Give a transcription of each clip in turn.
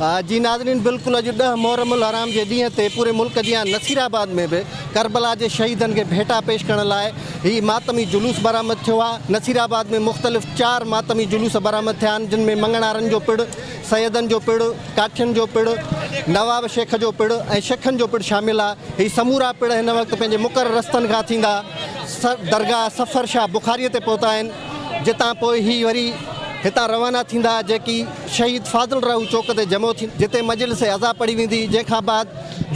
जी नाज़रीन, बिल्कुलु अॼु 10 मुहर्रमुल हराम जे ॾींहं ते पूरे मुल्क जी नसीराबाद में भी करबला के शहीदन के भेटा पेश करण लाइ ही मातमी जुलूस बरामद थियो आहे। नसीराबाद में मुख़्तलिफ़ 4 मातमी जुलूस बरामद थिया आहिनि, जिन में मंगणारनि जो पिड़, सैयदन जो पिड़, काठियन जो पिड़, नवाब शेख जो पिड़ ऐं शेखन जो पिड़ शामिल आहे। ही समूरा पिड़ हिन वक़्तु पंहिंजे मुक़रर रस्तनि खां थींदा दरगाह सफ़र शाह बुखारी ते पहुता आहिनि, जितां पोइ ही वरी हितां रवाना थींदा जेकी शहीद फादिल राहू चौक ते जमो थी, जिते मजलिस अज़ा पढ़ी वेंदी, जंहिंखां बाद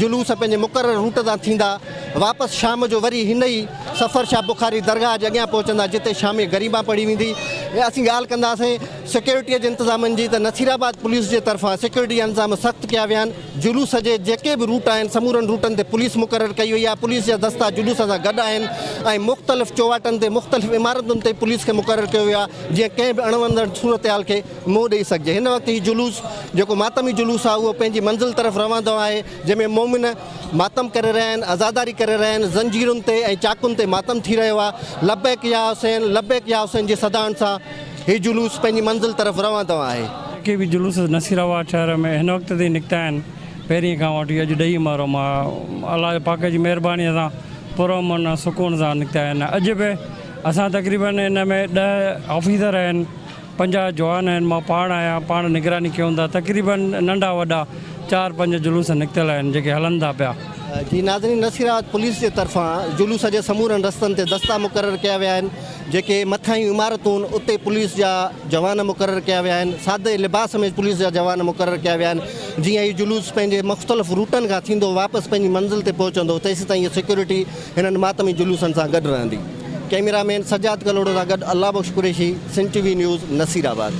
जुलूस पंहिंजे मुक़रर रूट तां थींदा। वापसि शाम जो वरी हिन ई सफ़र शाह बुखारी दरगाह जे अॻियां पहुचंदा, जिते शामी गरीबा पढ़ी वेंदी। असीं ॻाल्हि कंदासीं सिक्योरिटीअ जे इंतज़ामनि जी, त नसीराबाद पुलिस जे तरफ़ां सिक्योरिटी इंतज़ाम सख़्तु कया विया आहिनि। जुलूस जे जेके बि रूट आहिनि समूरनि रूटनि ते पुलिस मुक़ररु कई वई आहे। पुलिस जा दस्ता जुलूस सां गॾु आहिनि ऐं मुख़्तलिफ़ चौवाटनि ते मुख़्तलिफ़ इमारतुनि ते पुलिस खे मुक़ररु कयो वियो आहे, जीअं कंहिं बि अणवंदड़ सूरत हाल के मुंहुं ॾेई सघिजे। हिन वक़्तु ही जुलूस जेको मातमी जुलूस आहे उहो पंहिंजी मंज़िल तरफ़ रवानो आहे, जंहिंमें मोमिन मातम करे रहिया आहिनि, आज़ादारी करे रहिया आहिनि, ज़ंजीरुनि ते ऐं चाकुनि ते मातम थी रहियो आहे। लब्बैक या हुसैन, लब्बैक या हुसैन जी सदाउनि सां ही जुलूस पंहिंजी मंज़िल तरफ़ रवानो आहे। के भी जुलूस नसीराबाद शहर में हिन वक़्त ते निकिता आहिनि, पहिरीं खां वठी अॼु 2 मुहर्रम आहे। अलाह पाक जी महिरबानीअ सां पुरअमन सुकून सां निकिता आहिनि। अॼु बि असां तक़रीबन हिन में 10 ऑफिसर आहिनि, 50 जवान आहिनि, मां पाण आहियां, पाण निगरानी कयूं था। तक़रीबन नंढा वॾा 4-5 जुलूस निकितल आहिनि जेके हलनि था पिया। जी नाज़रीन, नसीराबाद पुलिस जे तरफ़ां जुलूस जे समूरनि रस्तनि ते दस्ता मुक़ररु कया विया आहिनि, जेके मथां ई इमारतूं उते पुलिस जा जवान मुक़ररु कया विया आहिनि। सादे लिबास में पुलिस जा जवान मुक़ररु कया विया आहिनि। जीअं ही जुलूस पंहिंजे मुख़्तलिफ़ रूटनि खां थींदो वापसि पंहिंजी मंज़िल ते पहुचंदो, तेसीं ताईं सिक्योरिटी हिननि मातमी जुलूसनि सां गॾु रहंदी। कैमरामैन सजाद कलोड़ो सां गॾु अल्लाह बख्श कुरैशी, सिंध टीवी न्यूज़, नसीराबाद।